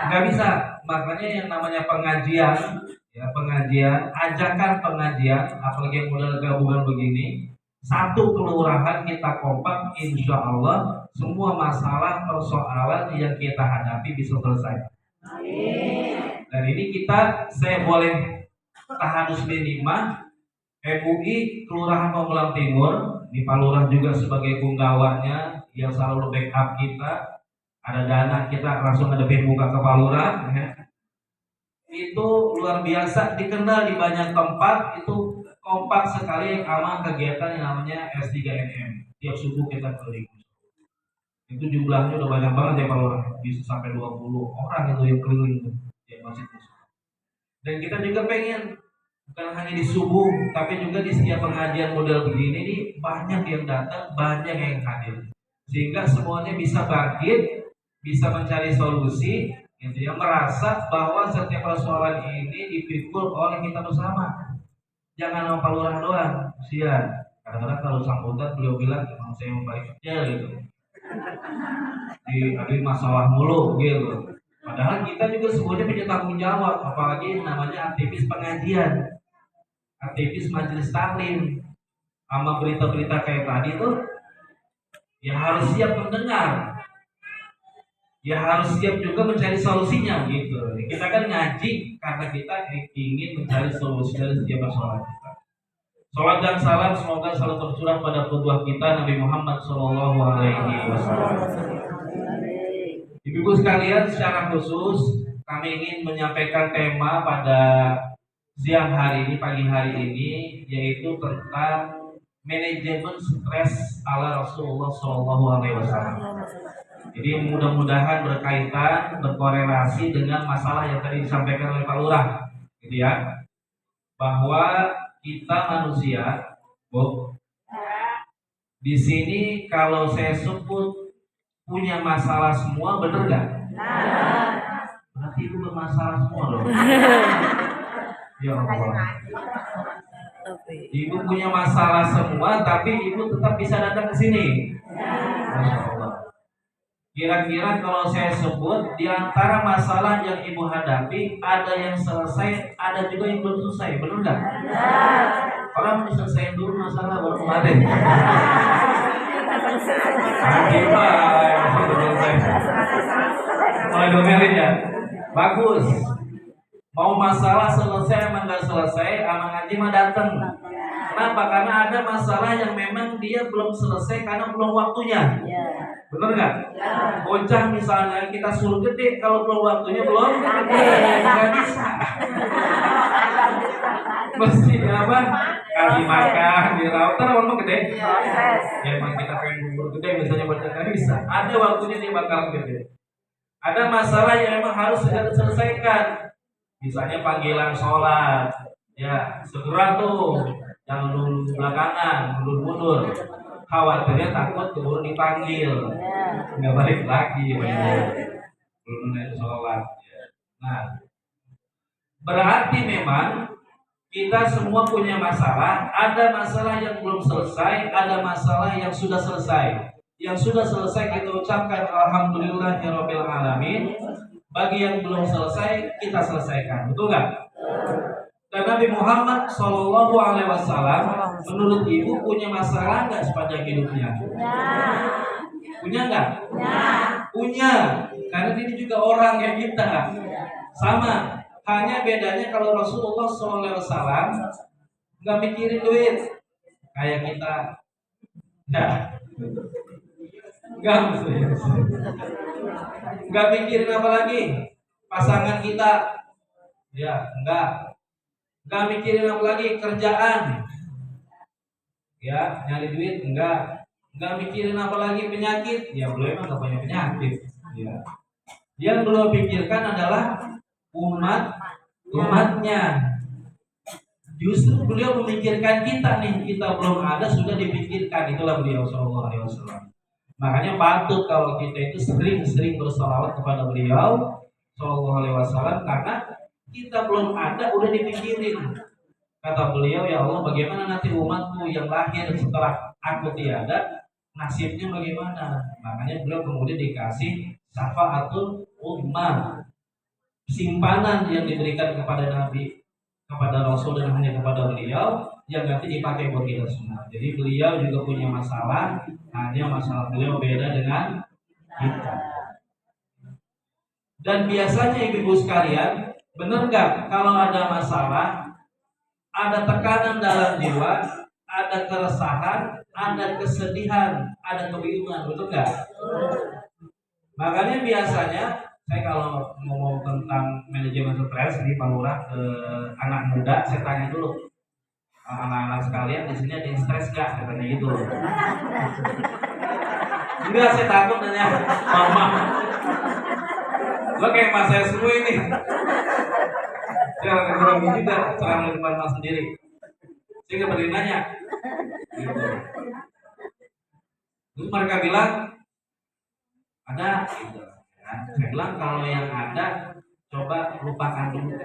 nggak bisa. Makanya yang namanya pengajian, ya pengajian, ajakan pengajian, apalagi yang model gabungan begini, satu kelurahan kita kompak, insya Allah semua masalah persoalan yang kita hadapi bisa selesai. Dan ini saya boleh tahadus minimah MUI Kelurahan Pamulang Timur, di Palurah juga sebagai penggawaannya yang selalu backup kita. Ada dana kita langsung ada buka ke Palurah, ya. Itu luar biasa, dikenal di banyak tempat, itu kompak sekali sama kegiatan yang namanya S3NM. Tiap subuh kita keliling. Itu jumlahnya udah banyak banget ya Palurah, bisa sampai 20 orang itu yang keliling tuh di masjid. Dan kita juga pengen bukan hanya di subuh, tapi juga di setiap pengajian model begini nih banyak yang datang, banyak yang hadir, sehingga semuanya bisa bangkit, bisa mencari solusi, gitu ya, merasa bahwa setiap persoalan ini dipikul oleh kita bersama. Jangan sama lurah doang, sian. Kadang-kadang kalau sambutan beliau bilang, emang saya yang baik kecil gitu, di masalah mulu gitu. Padahal kita juga semuanya punya tanggung jawab, apalagi yang namanya aktivis pengajian, aktivis majelis taklim, sama berita-berita kayak tadi tuh, ya harus siap mendengar, ya harus siap juga mencari solusinya gitu. Kita kan ngaji karena kita ingin mencari solusi dari setiap persoalan kita. Salam dan salam semoga selalu tercurah pada qudwah kita Nabi Muhammad SAW. Ibu-ibu sekalian, secara khusus kami ingin menyampaikan tema pada siang hari ini, pagi hari ini, yaitu tentang manajemen stres ala Rasulullah SAW. Jadi mudah-mudahan berkaitan, berkorelasi dengan masalah yang tadi disampaikan oleh Pak Lurah, gitu ya, bahwa kita manusia, Bu, di sini kalau saya sebut punya masalah semua, bener nggak? Berarti ibu bermasalah semua loh. Ya Allah. Ibu punya masalah semua, tapi ibu tetap bisa datang ke sini. Masya Allah. Kira-kira kalau saya sebut di antara masalah yang ibu hadapi, ada yang selesai, ada juga yang belum selesai, benar nggak? Orang bisa selesai dulu masalah baru kemarin. Mulai domelin ya. Bagus. Mau masalah selesai emang nggak selesai, ama ngaji mah datang. Kenapa? Karena ada masalah yang memang dia belum selesai karena belum waktunya. Benar nggak? Bocah misalnya kita suruh gede, kalau belum waktunya belum nggak bisa. Mesti apa? Kasih makan, dirawat, kan orang gede. Ya emang kita pengen bubur gede, misalnya bocah nggak bisa. Ada waktunya dia bakal gede. Ada masalah yang memang harus segera diselesaikan. Misalnya panggilan sholat, ya segera tuh, jangan dulu belakangan, mundur-mundur. Khawatirnya takut keburu dipanggil, nggak balik lagi, belum naik sholat. Nah, berarti memang kita semua punya masalah. Ada masalah yang belum selesai, ada masalah yang sudah selesai. Yang sudah selesai kita ucapkan alhamdulillahirabbil alamin. Bagi yang belum selesai kita selesaikan, betul nggak? Dan Nabi Muhammad SAW, menurut ibu punya masalah nggak sepanjang hidupnya? Punya nggak? Punya, karena ini juga orang yang kita sama. Hanya bedanya kalau Rasulullah SAW nggak mikirin duit kayak kita, nggak mikirin apa lagi pasangan kita, ya nggak mikirin apa lagi kerjaan, ya nyari duit, nggak mikirin apa lagi penyakit, ya beliau emang nggak punya penyakit, ya. Yang beliau pikirkan adalah umatnya. Justru beliau memikirkan kita nih, kita belum ada sudah dipikirkan, itulah beliau Sallallahu Alaihi Wasallam. Makanya patut kalau kita itu sering-sering bersalawat kepada beliau Sallallahu Alaihi Wasallam, karena kita belum ada udah dipikirin. Kata beliau, ya Allah, bagaimana nanti umatku yang lahir setelah aku tiada, nasibnya bagaimana? Makanya beliau kemudian dikasih syafaatul ummah, simpanan yang diberikan kepada Nabi, kepada Rasul dan hanya kepada beliau yang nanti dipakai buat kita semua. Jadi beliau juga punya masalah, hanya masalah beliau beda dengan kita. Dan biasanya ibu-ibu sekalian, benar nggak kalau ada masalah, ada tekanan dalam jiwa, ada keresahan, ada kesedihan, ada kebingungan, betul nggak? Makanya biasanya saya kalau ngomong tentang manajemen stres di Pak Lurah ke anak muda, saya tanya dulu, anak-anak sekalian di sini ada yang stres nggak? Saya tanya gitu. Enggak, saya takut nanya, mama, lo kayak mas saya semua ini. Saya agak grogi juga cara depan mas sendiri. Saya nggak berani nanya. Gitu. Terus mereka bilang ada, gitu. Ya, saya bilang kalau yang ada coba lupakan dulu.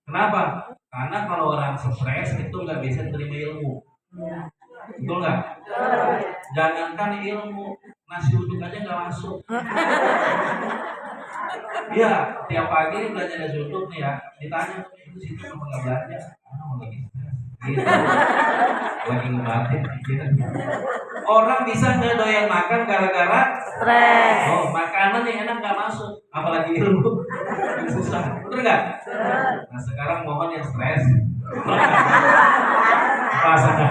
Kenapa? Karena kalau orang stres itu nggak bisa terima ilmu. Betul nggak? Jangankan ilmu, nasi uduk aja nggak masuk. Iya, tiap pagi belajar nasi uduk nih ya, ditanya itu situ apa nggak belajar? Lagi stres. Gitu. Lagi ngebatin pikiran. Orang bisa nggak doyan makan gara-gara Stres. Oh, makanan yang enak nggak masuk, apalagi ilmu susah, betul nggak? Nah sekarang mohon yang stres, rasanya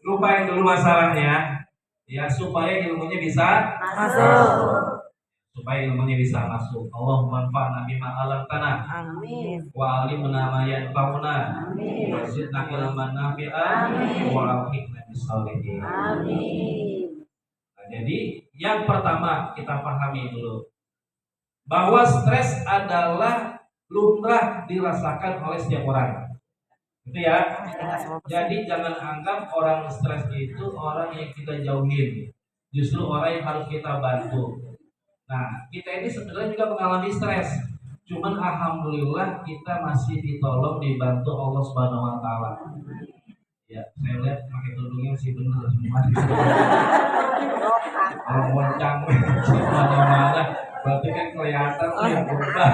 lupain dulu masalahnya, ya supaya ilmunya bisa Masuk. Allah manfaat nabi ma'alam tanah, Amin. wa alimna ma yanfa'una, wa zidna ilman nafi'an, wa alhiqna bis-shalihin. Amin. Jadi yang pertama kita pahami dulu bahwa stres adalah lumrah dirasakan oleh setiap orang. Gitu ya. Jadi jangan anggap orang stres itu orang yang kita jauhin. Justru orang yang harus kita bantu. Nah, kita ini sebenarnya juga mengalami stres. Cuman alhamdulillah kita masih ditolong, dibantu Allah Subhanahu wa taala. Ya, saya lihat pakai tudungnya sih bener semua. Kalau moncang mana-mana, berarti kan kelihatan tuh yang berubah.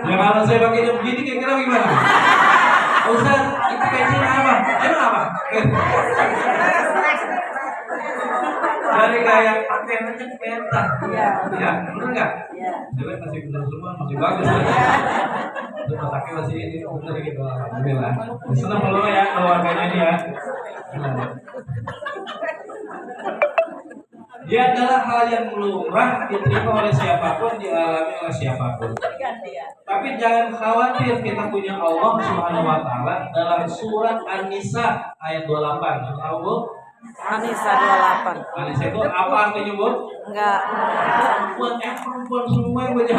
Ya kalau saya pakai jam begini kira-kira gimana? Ustaz, itu kayaknya apa? Emang apa? Dari kayak pakaiannya kelihatan. Ya, bener nggak? Saya lihat masih bener semua, masih bagus. Itu otaknya masih ini bener gitu, alhamdulillah. Senang kalau ya keluarganya ini ya. Dia adalah hal yang lumrah diterima oleh siapapun, dialami oleh siapapun. Tapi jangan khawatir, kita punya Allah Subhanahu wa taala dalam surat An-Nisa ayat 28. Tahu Bu? An-Nisa 28. An-Nisa itu apa artinya, Bu? Enggak. Perempuan semua yang baca.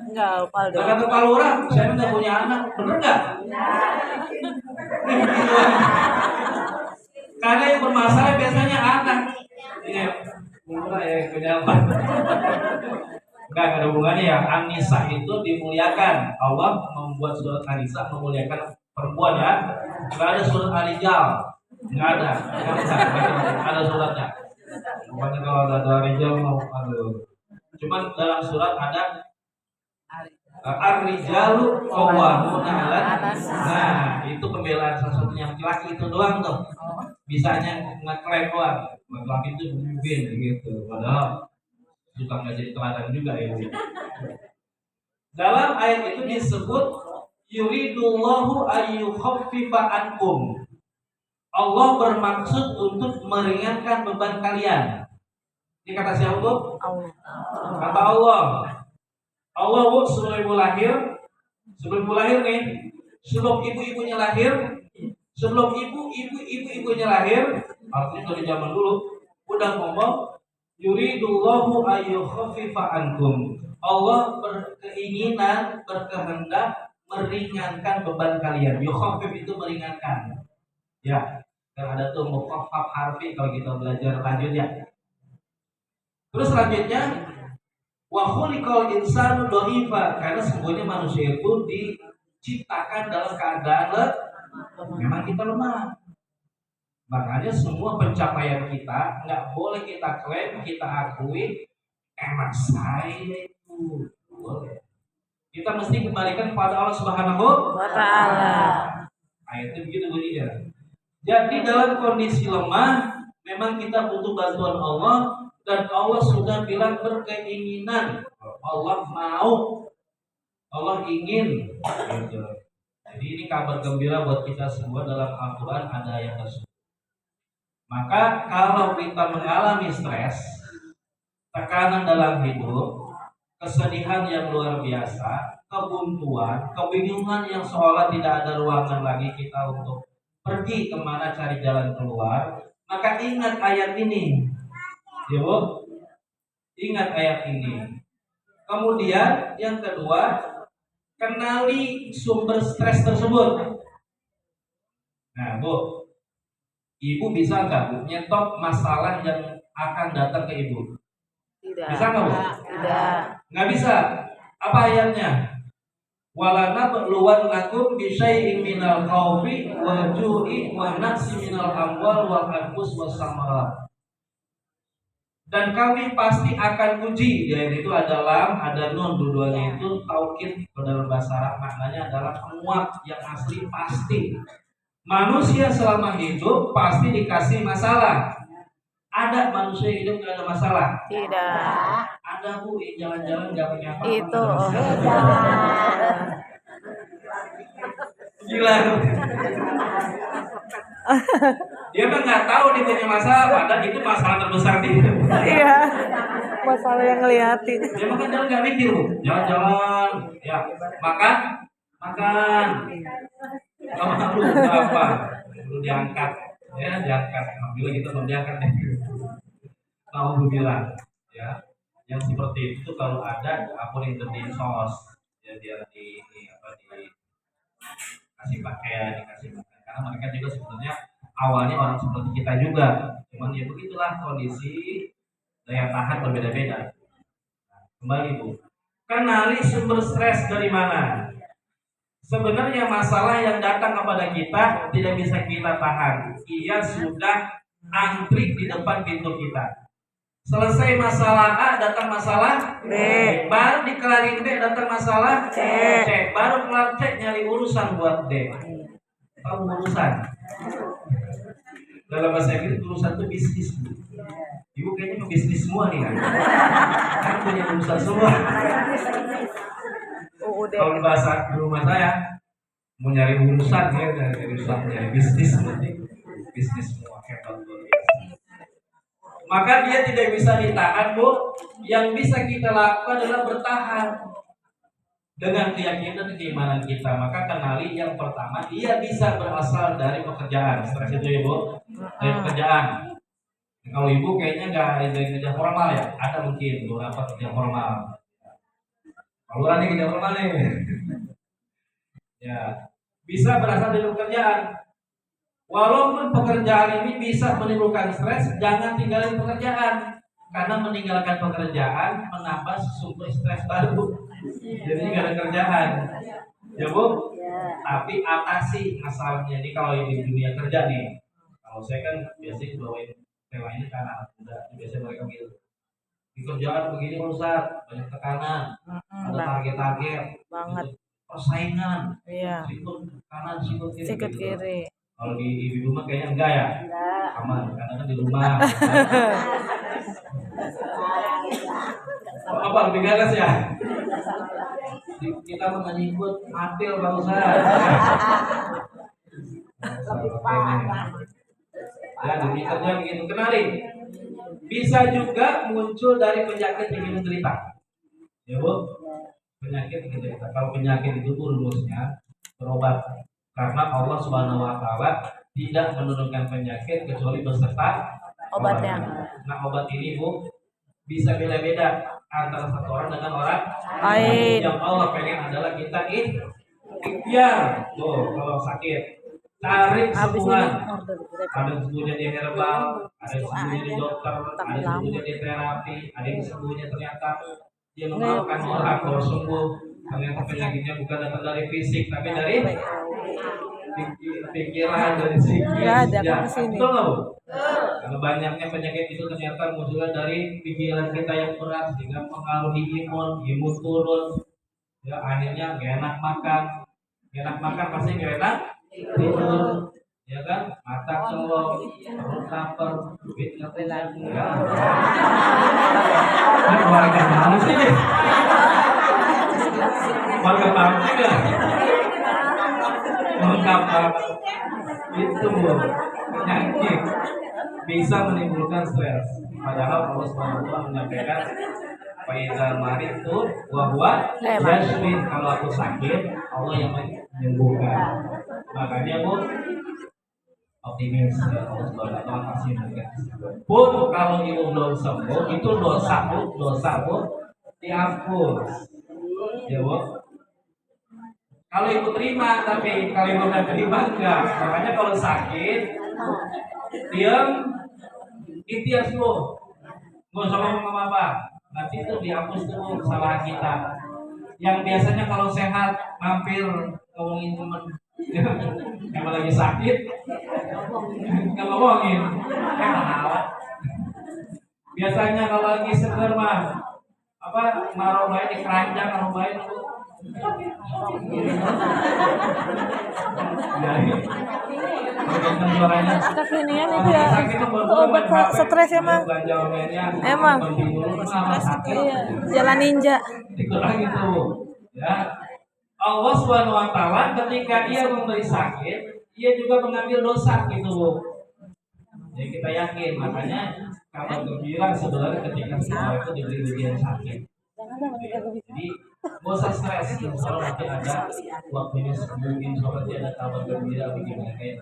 Enggak, Paldo. Kata Pak Lurah, saya nggak punya anak, bener nggak? Karena yang bermasalah biasanya anak. Ini Lurah ya punya apa? Enggak ada hubungannya ya. An-Nisa itu dimuliakan. Allah membuat surat An-Nisa memuliakan perempuan ya. Enggak ada surat Al-Rijal. Enggak ada. Ada suratnya. Pokoknya kalau ada Rijal mau aduh. Cuman dalam surat ada Ar-rijalu qawwamuna 'alan. Nah, itu pembelaan salah satunya laki-laki itu doang tuh. Bisanya ngeklaim doang. Laki-laki itu mungkin gitu. Padahal suka nggak jadi teladan juga ya. Dalam ayat itu disebut yuridullahu ayyukhaffifa ankum. Allah bermaksud untuk meringankan beban kalian. Ini kata siapa, Bu? Allah. Kata Allah. Allah, Bu, sebelum ibu lahir nih, sebelum ibu-ibunya lahir, sebelum ibu-ibunya lahir, artinya dari zaman dulu, udah ngomong yuridullahu ayyukhaffifa ankum. Allah berkeinginan, berkehendak meringankan beban kalian. Yukhaffif itu meringankan. Ya, kan ada tuh mukhaffaf harfi kalau kita belajar lanjut ya. Terus selanjutnya wa khuliqal insanu dha'ifa, karena sesungguhnya manusia itu diciptakan dalam keadaan memang kita lemah. Makanya semua pencapaian kita nggak boleh kita klaim, kita akui, emang saya itu boleh. Kita mesti kembalikan pada Allah Subhanahu Wa ta'ala. Ayatnya begitu bunyinya. Jadi dalam kondisi lemah, memang kita butuh bantuan Allah, dan Allah sudah bilang berkeinginan. Allah mau, Allah ingin. Gitu. Jadi ini kabar gembira buat kita semua. Dalam Al-Quran ada ayat tersebut. Maka kalau kita mengalami stres, tekanan dalam hidup, kesedihan yang luar biasa, kebuntuan, kebingungan yang seolah tidak ada ruangan lagi kita untuk pergi kemana cari jalan keluar, maka ingat ayat ini, ya Bu, ingat ayat ini. Kemudian yang kedua, kenali sumber stres tersebut. Nah Bu, Ibu bisa nggak Bu nyetop masalah yang akan datang ke Ibu? Tidak. Bisa nggak Bu? Tidak. Nggak bisa. Apa ayatnya? Walana berluan lakum bisyai'in minal khawfi wal ju'i wa naqsi minal amwal wal anfus was samarat. Dan kami pasti akan uji. Dan itu ada lam, ada nun, dua-duanya itu taukid dalam bahasa Arab, maknanya adalah penguat yang asli pasti. Manusia selama hidup pasti dikasih masalah. Ada manusia hidup nggak ada masalah? Tidak. Ada Bu, jalan-jalan nggak punya apa-apa. Itu. Gila. Dia mah nggak tahu dia punya masalah, padahal itu masalah terbesar dia. Iya. Masalah yang ngeliatin. Dia makan jalan nggak mikir Bu, jalan-jalan, ya makan, makan. Kamu tahu apa? Belum diangkat, ya diangkat. Alhamdulillah kita belum diangkat deh. Mau bilang, ya, yang seperti itu kalau ada aku yang di sos, ya dia di kasih pakaian, dikasih makan. Karena mereka juga sebenarnya awalnya orang seperti kita juga, cuman ya begitulah kondisi daya tahan berbeda-beda. Nah, kembali Bu, kenali sumber stres dari mana. Sebenarnya masalah yang datang kepada kita tidak bisa kita tahan. Ia sudah antri di depan pintu kita. Selesai masalah A, datang masalah B. Baru dikelarin B, datang masalah C. Baru kelar C, nyari urusan buat D. Tahu urusan? Dalam bahasa Inggris urusan itu bisnis. Ibu kayaknya mau bisnis semua nih kan? Kan punya urusan semua. Kalau bahasa di rumah saya mau nyari urusan ya, nyari bisnis nanti bisnis semua hebat luar biasa. Maka dia tidak bisa ditahan Bu. Yang bisa kita lakukan adalah bertahan dengan keyakinan dan keimanan kita. Maka kenali yang pertama, dia bisa berasal dari pekerjaan. Stres itu ya Bu, dari pekerjaan. Kalau Ibu kayaknya nggak dari kerja formal ya, ada mungkin beberapa kerja formal. Kalau ada kerja formal nih, ya bisa berasal dari pekerjaan. Walaupun pekerjaan ini bisa menimbulkan stres, jangan tinggalin pekerjaan. Karena meninggalkan pekerjaan menambah sumber stres baru. Jadi nggak ada kerjaan, ya Bu. Tapi atasi masalahnya ini kalau di dunia kerja nih. Kalau saya kan biasanya bawain tema ini karena anak muda, biasanya mereka gitu. Di kerjaan begini Ustaz, banyak tekanan, ada target-target, banget, persaingan, iya, sikut kanan, sikut kiri. sikut gitu. kiri. Kalau di rumah kayaknya enggak ya? Enggak. Aman, karena kan di rumah. Apa lebih ganas ya? Kita mau ngikut apel Pak Ustaz. Ya, dunia kerja begitu. Kenali. Bisa juga muncul dari penyakit yang kita derita. Ya Bu? Penyakit yang kita derita. Kalau penyakit itu rumusnya berobat. Karena Allah Subhanahu wa taala tidak menurunkan penyakit kecuali beserta Obatnya. Nah, obat ini Bu bisa beda-beda antara satu orang dengan orang lain. Yang Allah pengen adalah kita ikhtiar. Tuh, kalau sakit cari sembuhan. Ada yang sembuhnya di herbal, ada yang sembuhnya di dokter, ada yang sembuhnya di terapi, ada yang sembuhnya ternyata dia memaafkan orang kalau sembuh. Ternyata penyakitnya bukan datang dari fisik tapi dari pikiran dari psikis. Nggak ada, Ya, aku kesini. betul nggak, Bu? Karena banyaknya penyakit itu ternyata munculnya dari pikiran kita yang berat sehingga mempengaruhi imun turun. Ya akhirnya gak enak makan, pasti gak enak tidur, ya kan? Mata kelop, perut lapar, duit nggak punya. Ya. Kan warga mana sih? Warga kampung ya. Lengkap itu, Bu. Penyakit bisa menimbulkan stres. Padahal Allah SWT menyampaikan Faiza mari itu buah-buah jasmin, kalau aku sakit Allah yang menyembuhkan. Makanya Bu optimis ya, Allah SWT masih memberikan kesembuhan. Pun kalau ibu belum sembuh itu dosa Bu diampun. Ya Bu. Kalau ibu terima, tapi kalau ibu nggak terima enggak. Makanya kalau sakit diam, ikhtiar dulu, nggak usah ngomong apa-apa. Nanti itu dihapus dulu kesalahan kita. Yang biasanya kalau sehat mampir ngomongin temen, yang lagi sakit nggak ngomongin, malah. Biasanya kalau lagi seger mah apa naruh bayi di keranjang, naruh bayi dulu. Kekinian itu ya obat stres emang. Emang. Iya, jalan ninja. Dikurangi tuh. Ya. Allah Subhanahu wa taala ketika Dia memberi sakit, Dia juga mengambil dosa gitu, Bu. Jadi kita yakin, makanya kabar gembira sebenarnya ketika semua itu diberi ujian sakit. Jadi gak usah stres, kalau nanti ada waktunya mungkin soalnya ada kabar gembira bagi mereka yang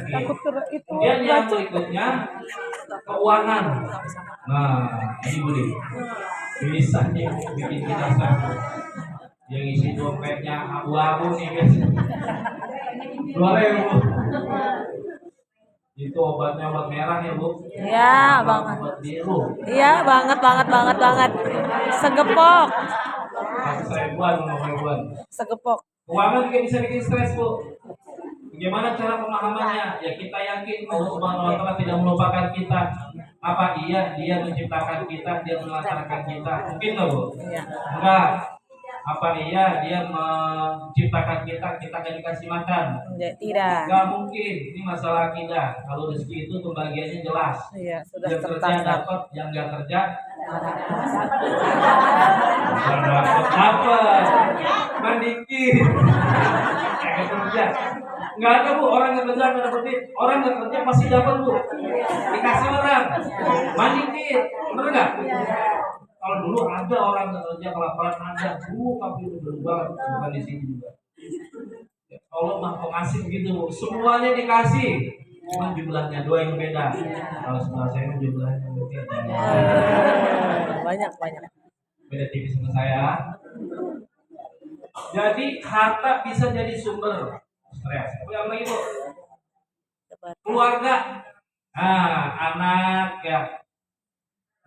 Takut itu. Kemudian yang berikutnya keuangan. Nah, ini Bu, bisa nih bikin kita stres. Yang isi dompetnya abu-abu nih guys. 2.000. Itu obatnya obat merah ya Bu? Iya banget. Obat biru. Iya banget. Segepok. 1.000-an. Segepok. Keuangan juga bisa bikin stres Bu. Bagaimana cara pemahamannya? Ya kita yakin Allah Subhanahu wa taala tidak melupakan kita. Apa iya Dia menciptakan kita, Dia melancarkan kita? Mungkin nggak Bu? Iya. Enggak. Apa iya Dia menciptakan kita akan dikasih makan? Tidak. Enggak mungkin. Ini masalah akidah. Kalau rezeki itu pembagiannya jelas. Iya, sudah Yang kerja tertangkap. dapat, yang nggak kerja dapat. Mandikir. Yang kerja. Nggak ada Bu, orang yang kerja nggak dapat duit. Orang yang kerja pasti dapat Bu. Dikasih orang. Mandikir. Bener nggak? Kalau dulu ada orang yang kerja kelaparan ada, tapi itu berubah bukan di sini juga. Ya, Allah mah pengasih begitu, Bu. Semuanya dikasih, cuma jumlahnya dua yang beda. Kalau sebelah saya jumlahnya beda. Banyak. Beda tipis sama saya. Jadi harta bisa jadi sumber stres. Yang lagi Bu, keluarga, anak ya.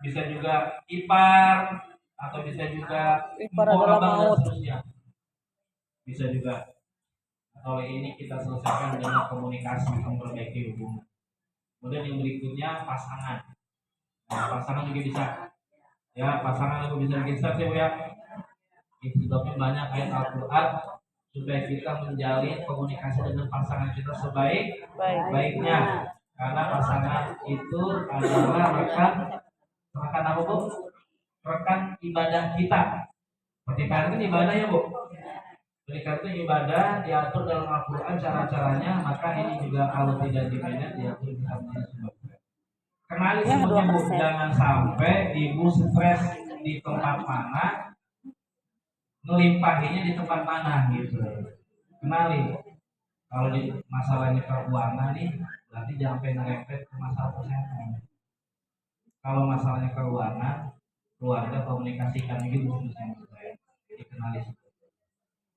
Bisa juga ipar atau bisa juga Ipar adalah maut. dan seterusnya. Bisa juga. Kalau ini kita selesaikan dengan komunikasi, memperbaiki hubungan. Kemudian yang berikutnya pasangan. Nah, pasangan juga bisa. Ya, pasangan juga bisa bikin stres ya Bu ya. Itu sebabnya banyak ayat Al-Quran supaya kita menjalin komunikasi dengan pasangan kita sebaik-baiknya. Karena pasangan itu adalah rekan apa Bu? Rekan ibadah kita. Pernikahan itu ibadah ya Bu. Pernikahan itu ibadah, diatur dalam Al-Quran cara-caranya. Maka ini juga kalau tidak dimanage diatur bisa menjadi sebuah. Kenali semuanya Bu. Jangan sampai ibu stres di tempat mana, ngelimpahinya di tempat mana gitu. Kenali. Kalau di masalahnya keuangan nih, berarti jangan sampai ngerempet ke masalah kesehatan. Kalau masalahnya keuangan, keluarga komunikasikan gitu supaya dikenali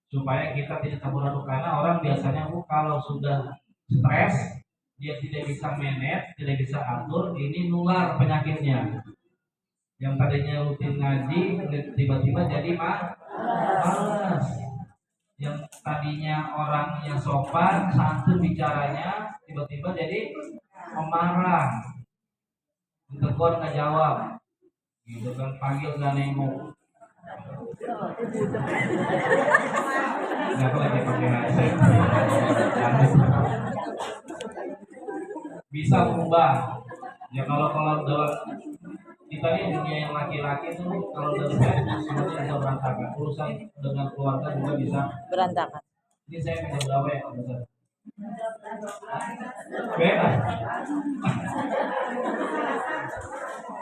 supaya kita tidak campur aduk. Karena orang biasanya Bu kalau sudah stres dia tidak bisa manage, tidak bisa atur, ini nular penyakitnya. Yang tadinya rutin ngaji tiba-tiba jadi malas. yang tadinya orang yang sopan, santun bicaranya, tiba-tiba jadi pemarah, ditegur nggak jawab, gitu kan, panggil nggak nengok. Nggak aku lagi pakai headset. Bisa berubah. Ya kalau dalam kita ini dunia yang laki-laki itu kalau udah semuanya bisa berantakan. Urusan dengan keluarga juga bisa Berantakan. ini saya minta berapa ya Pak Ustaz? Bebas.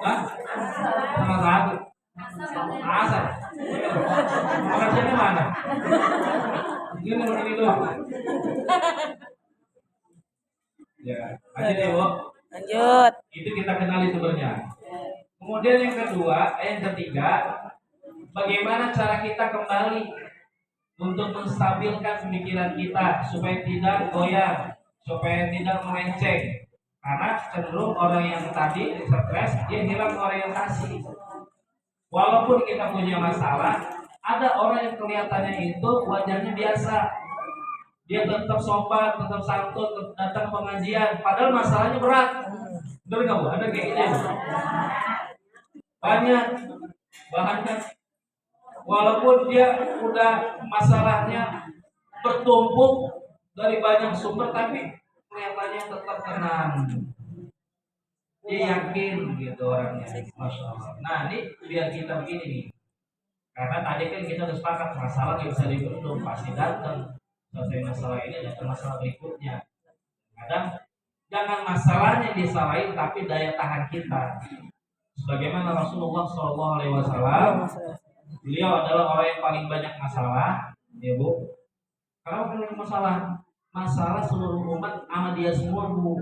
Hah? Sama satu. Asal. Makannya mana? Ini nomor ini doang. Ya, aja deh, Bu. Lanjut. Itu kita kenali sumbernya. Kemudian yang kedua, yang ketiga, bagaimana cara kita kembali untuk menstabilkan pemikiran kita supaya tidak goyang, supaya tidak melenceng. Karena cenderung orang yang tadi stres, dia hilang orientasi. Walaupun kita punya masalah, ada orang yang kelihatannya itu wajahnya biasa, dia tetap sopan, tetap santun, tetap datang pengajian, padahal masalahnya berat. Betul nggak Bu? Ada kayak gitu. Banyak, bahkan walaupun dia udah masalahnya bertumpuk dari banyak sumber, tapi kelihatannya tetap tenang. Dia yakin gitu orangnya, masya Allah. Nah ini biar kita begini nih, karena tadi kan kita udah sepakat masalah nggak bisa dibendung, pasti datang. Selesai masalah ini datang masalah berikutnya. Kadang jangan masalahnya disalahin, tapi daya tahan kita. Sebagaimana Rasulullah SAW, beliau adalah orang yang paling banyak masalah, ya Bu. Karena banyak masalah, masalah seluruh umat sama dia semua Bu.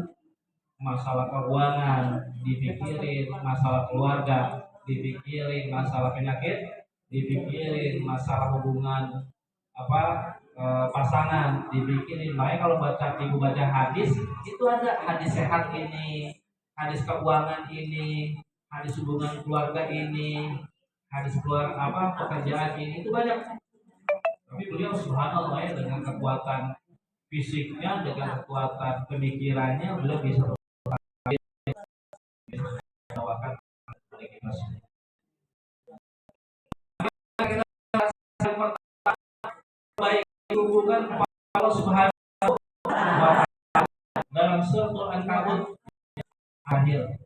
Masalah keuangan dipikirin, masalah keluarga dipikirin, masalah penyakit dipikirin, masalah hubungan pasangan dipikirin. Makanya kalau ibu baca hadis itu ada hadis sehat ini, hadis keuangan ini, hadis hubungan keluarga ini, hadis pekerjaan ini, itu banyak. Tapi beliau subhanallah ya, dengan kekuatan fisiknya, dengan kekuatan pemikirannya, beliau bisa bawakan kepada kita semua. Baik hubungan Allah Subhanahu wa Ta'ala dalam surat Al-Ankabut akhir,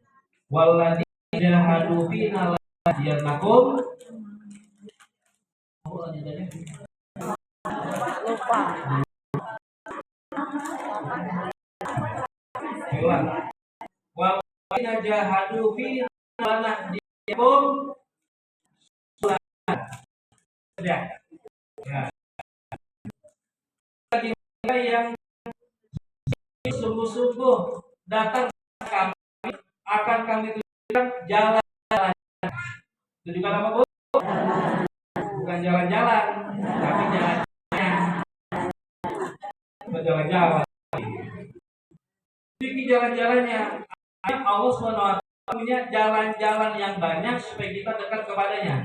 walladzi jahadu fina lanahdiyannahum. Lupa. Walladzi jahadu fina lanahdiyannahum. Ya. Kita yang sungguh-sungguh datang ke kami, akan kami tunjukkan jalan-jalan. Tunjukkan apa Bu? Bukan jalan-jalan, tapi jalannya. Bukan jalan-jalan. Tunjuki jalan-jalannya. Allah SWT punya jalan-jalan yang banyak supaya kita dekat kepadanya.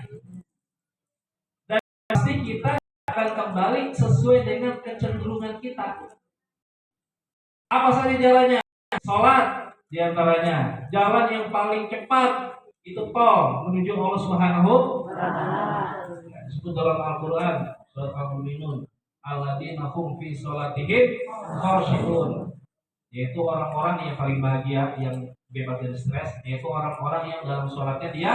Dan pasti kita akan kembali sesuai dengan kecenderungan kita. Apa saja jalannya? Sholat diantaranya. Jalan yang paling cepat itu tol menuju Allah Subhanahu wa Ta'ala. Disebut dalam Al-Quran surat Al-Mu'minun, alladzina hum fi sholatihim khashi'un, yaitu orang-orang yang paling bahagia, yang bebas dari stres, yaitu orang-orang yang dalam sholatnya dia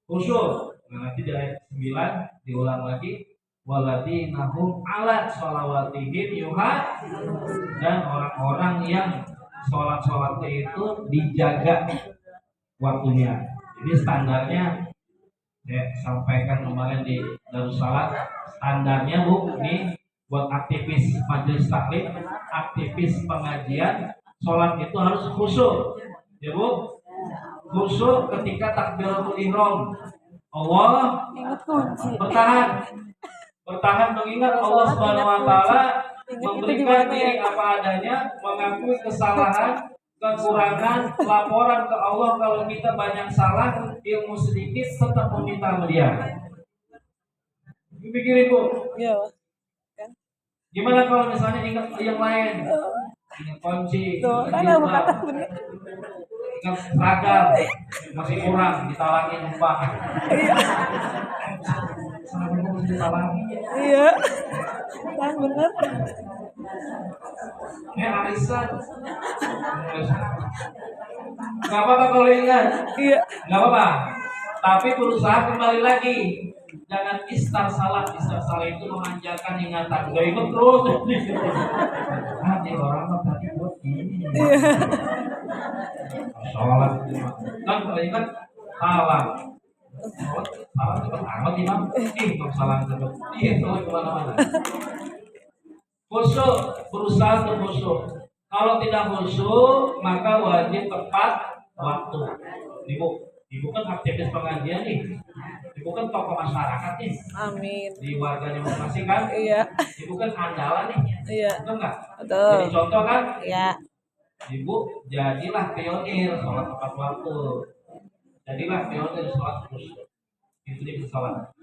khusyuk. Nah, nanti di ayat 9 diulang lagi, walladzina hum ala sholawatihim yuhafizun, dan orang-orang yang sholat-sholatnya itu dijaga waktunya. Jadi standarnya saya sampaikan kemarin di Darussalam, standarnya Bu, ini buat aktivis majelis taklim, aktivis pengajian, sholat itu harus khusyuk, ya Bu. Khusyuk ketika takbiratul ihram. Allah bertahan mengingat Allah Subhanahu wa Ta'ala, memberikan diri apa adanya, mengakui kesalahan, kekurangan, laporan ke Allah kalau kita banyak salah, ilmu sedikit, tetap meminta sama Dia. Pikirin Bu. Iya. Gimana kalau misalnya ingat yang lain? Ingat kunci, Tuh, ingat kan aku jilbab, kata bener. ingat seragam, masih kurang ditalangin numpang. Seragam masih ditalangin. Iya. Kan bener. Arisan. Gak apa-apa kalau ingat. Iya. Gak apa-apa. Tapi berusaha kembali lagi. Jangan istar salah itu memanjakan ingatan. Gak ingat terus. Nanti orang mah tadi buat ini. Sholat kan kalau ingat salah. Salah cepat amat imam. Imam salah cepat. Iya, salah kemana-mana. Khusyuk, berusaha untuk khusyuk. Kalau tidak khusyuk, maka wajib tepat waktu. Ibu kan aktivis pengajian nih. Ibu kan tokoh masyarakat nih. Amin. Di warganya masing-masing kan. Iya. Ibu kan andalan nih. Iya. Betul nggak? Betul. Jadi contoh kan. Iya. Ibu jadilah pionir sholat tepat waktu. Jadilah pionir sholat khusyuk. Itu dia sholat.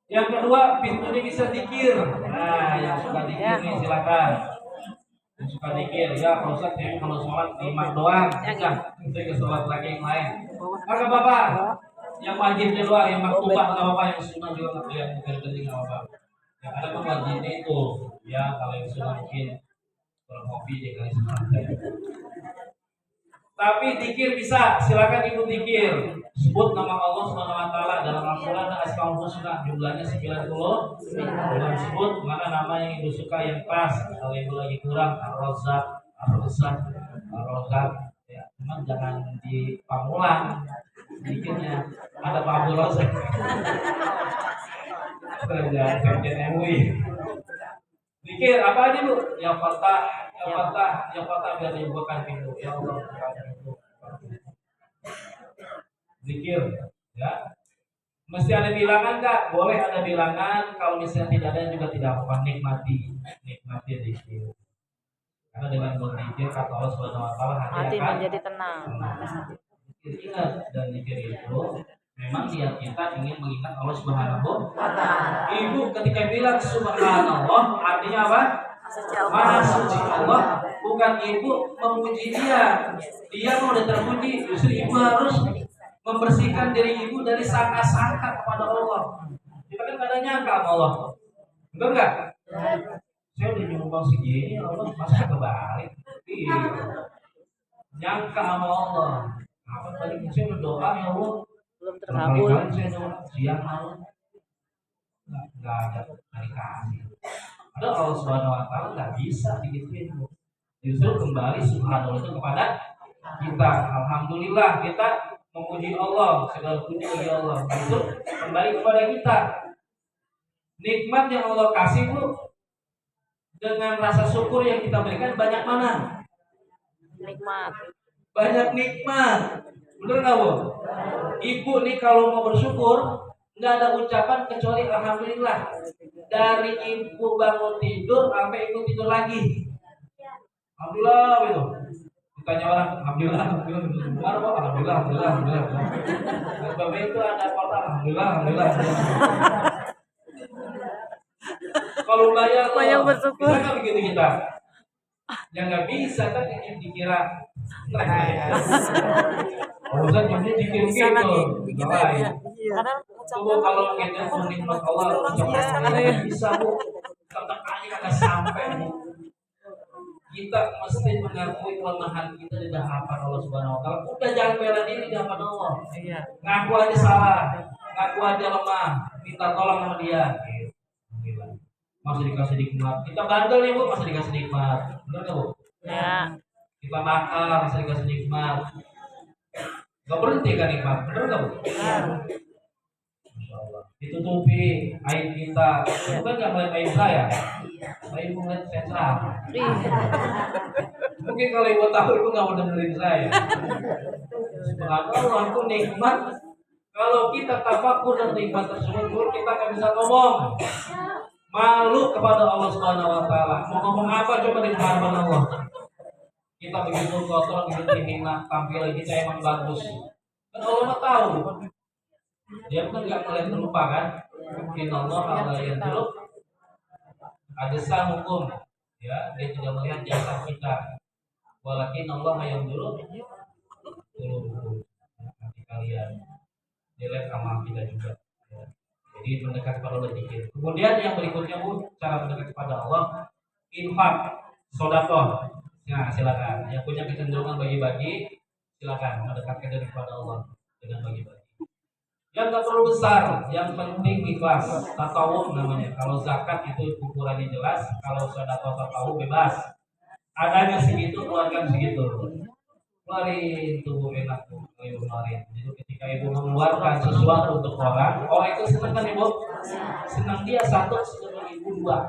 Yang kedua, pintunya bisa dikir. Nah, yang suka dikir nih silakan. Yang suka dikir, ya Pak Ustadz, saya kalau sholat imam doang, enggak, itu ke sholat lagi yang lain. Maka bapak, yang wajibnya doang, yang maktubah nggak apa-apa, yang sunnah juga nggak, yang penting nggak apa-apa. Yang ada kan wajibnya itu, ya kalau yang sunnah mungkin berkopi deh kali sebentar. Tapi dikir bisa, silakan ibu dikir. Sebut nama Allah Subhanahu wa taala dalam Al-Qur'an ada Asmaul Husna, jumlahnya 90. Dalam sebut mana nama yang ibu suka yang pas. Kalau ibu lagi kurang Ar-Razzaq, Ar-Razzaq, Ar-Razzaq, ya, cuman jangan di Pamulang. Dikirnya ada Pak Abdul Razzaq. Kerja Sekjen MUI. Dikir apa aja Bu? Yang patah, biar dibukakan pintu. Ya Allah, bukakan pintu. Zikir, ya. Mesti ada bilangan nggak? Boleh ada bilangan. Kalau misalnya tidak ada juga tidak apa-apa. Nikmati zikir. Karena dengan berzikir kata Allah Subhanahu Wa Taala Hati akan menjadi tenang. ingat dan zikir itu memang niat kita ingin mengingat Allah Subhanahu Wa Taala. Ibu ketika bilang Subhanallah artinya apa? Maha suci Allah, bukan ibu memuji dia. Dia mau terpuji, justru ibu harus membersihkan diri ibu dari sangka-sangka kepada Allah. Kita kan kadang nyangka sama Allah, betul nggak? Saya udah nyumbang segini, Allah masa kebalik. Iya. Nyangka sama Allah. Apa tadi saya udah doa ya Allah. Belum terkabul. Kali saya doa siang malam. Nggak ada hari kasih. Ada Allah Subhanahu Wa Taala nggak bisa digituin. Justru kembali Subhanallah itu kepada kita. Alhamdulillah kita memuji Allah, segala puji bagi Allah. Itu kembali kepada kita. Nikmat yang Allah kasih Bu, dengan rasa syukur yang kita berikan banyak mana? Nikmat. Banyak nikmat. Benar nggak Bu? Ibu nih kalau mau bersyukur nggak ada ucapan kecuali alhamdulillah. Dari ibu bangun tidur sampai ibu tidur lagi. Alhamdulillah gitu. Ditanya orang, alhamdulillah. Bapak itu ada kota, alhamdulillah. Kalau bayar banyak bersyukur. bisa nggak begitu kita? Yang nggak bisa kan yang dikira. Urusan jadi dikir gitu. Coba kalau kita menikmat Allah, ucapan bisa Bu. Kata-katanya kagak sampai Bu. Kita mesti mengakui kelemahan kita di hadapan Allah Subhanahu Wa Taala. Udah jangan bela diri di hadapan Allah. Ngaku aja salah, ngaku aja lemah, minta tolong sama Dia. Masih dikasih nikmat. Kita bandel nih Bu, masih dikasih nikmat. Benar nggak Bu? Ya. Kita makan, masih dikasih nikmat. Gak berhenti kan nikmat, benar nggak Bu? Ya. Ditutupi aib kita, bukan nggak melihat aib saya, saya ibu melihat sensor. Mungkin kalau ibu tahu ibu nggak mau dengerin saya. Subhanallah, aku nikmat. Kalau kita tafakur dan nikmat tersebut, kita nggak bisa ngomong. Malu kepada Allah Subhanahu Wa Taala. Mau ngomong apa coba di hadapan Allah? Kita begitu kotor, begitu hina, tampilan kita emang bagus. Kan Allah mah tahu. Dia kan nggak melihat lupa kan? Mungkin Allah yang dulu ada sah hukum, ya dia tidak melihat jasa kita. Walakin Allah yang dulu hati kalian, dia lihat amal kita juga. Ya. Jadi mendekat kepada Allah dikit. Kemudian yang berikutnya Bu, cara mendekat kepada Allah, infak, sodakoh. Nah silakan. Yang punya kecenderungan bagi-bagi, silakan mendekatkan diri kepada Allah dengan bagi-bagi. Yang gak perlu besar, yang penting ikhlas. Tatawun namanya. Kalau zakat itu ukurannya jelas, kalau sedekah tatawun bebas. Adanya segitu, keluarkan segitu. Keluarin tubuh enak tuh, ibu keluarin. Jadi ketika ibu mengeluarkan sesuatu untuk orang itu senang kan ibu? Senang dia satu, senang ibu dua.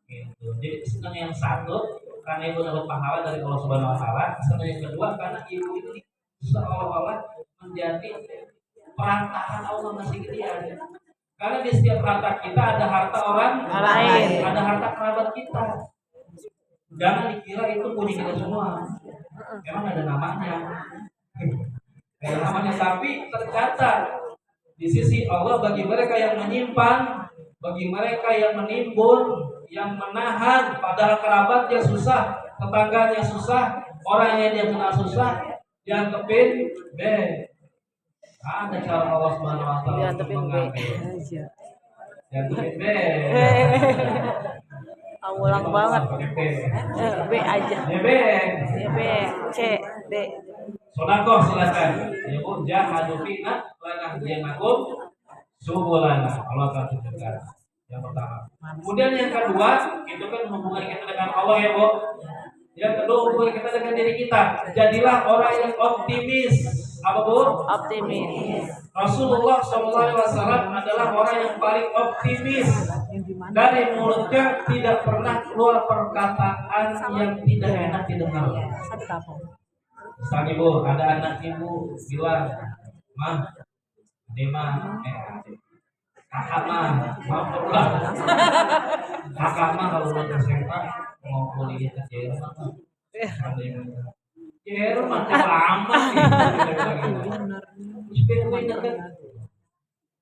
Gitu. Jadi senang yang satu karena ibu dapat pahala dari Allah Subhanahu Wa Taala. Senang yang kedua karena ibu ini seolah-olah menjadi perantara Allah masih dia. Karena di setiap harta kita ada harta orang lain, ada harta kerabat kita. Jangan dikira itu punya kita semua. Memang ada namanya. Ada namanya, tapi tercatat di sisi Allah bagi mereka yang menyimpan, bagi mereka yang menimbun, yang menahan, padahal kerabatnya susah, tetangganya susah, orang yang dia kenal susah, yang kepin, ada cara Allah Subhanahu Wa Taala untuk mengambil. Yang kepin, Ulang banget. B aja. B. C, D. Sodakoh silakan. Ya Bu, jahadu fina lanahdiyanakum subulana. Allah akan tunjukkan. Yang pertama. Kemudian yang kedua, itu kan hubungan kita dengan Allah ya Bu. Yang kedua hubungan kita dengan diri kita. Jadilah orang yang optimis. Apa Bu? Optimis. Rasulullah SAW adalah orang yang paling optimis. Dari mulutnya tidak pernah keluar perkataan yang tidak enak didengar. Misalnya Bu, ada anak ibu bilang, "Mah, kakak mah mau pulang. Kakak mah kalau udah SMA mau kuliah ke Jerman. Jerman lama nih.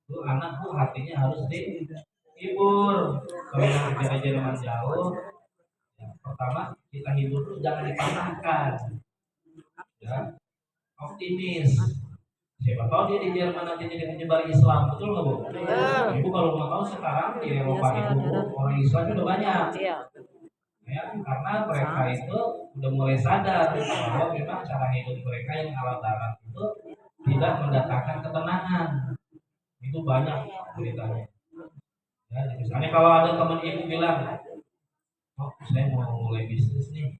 Itu anak Bu hatinya harus dihibur. Kalau yang kerja Jerman jauh, yang pertama kita hibur tuh jangan dipatahkan. Ya, optimis. Siapa tahu dia di Jerman nanti jadi penyebar Islam, betul nggak Bu? Ibu kalau mau tahu sekarang di Eropa itu orang Islam itu udah banyak. Ya, karena mereka itu udah mulai sadar bahwa memang cara hidup mereka yang ala darat itu tidak mendatangkan ketenangan. Itu banyak beritanya. Ya, misalnya kalau ada teman ibu bilang, "Oh, saya mau mulai bisnis nih."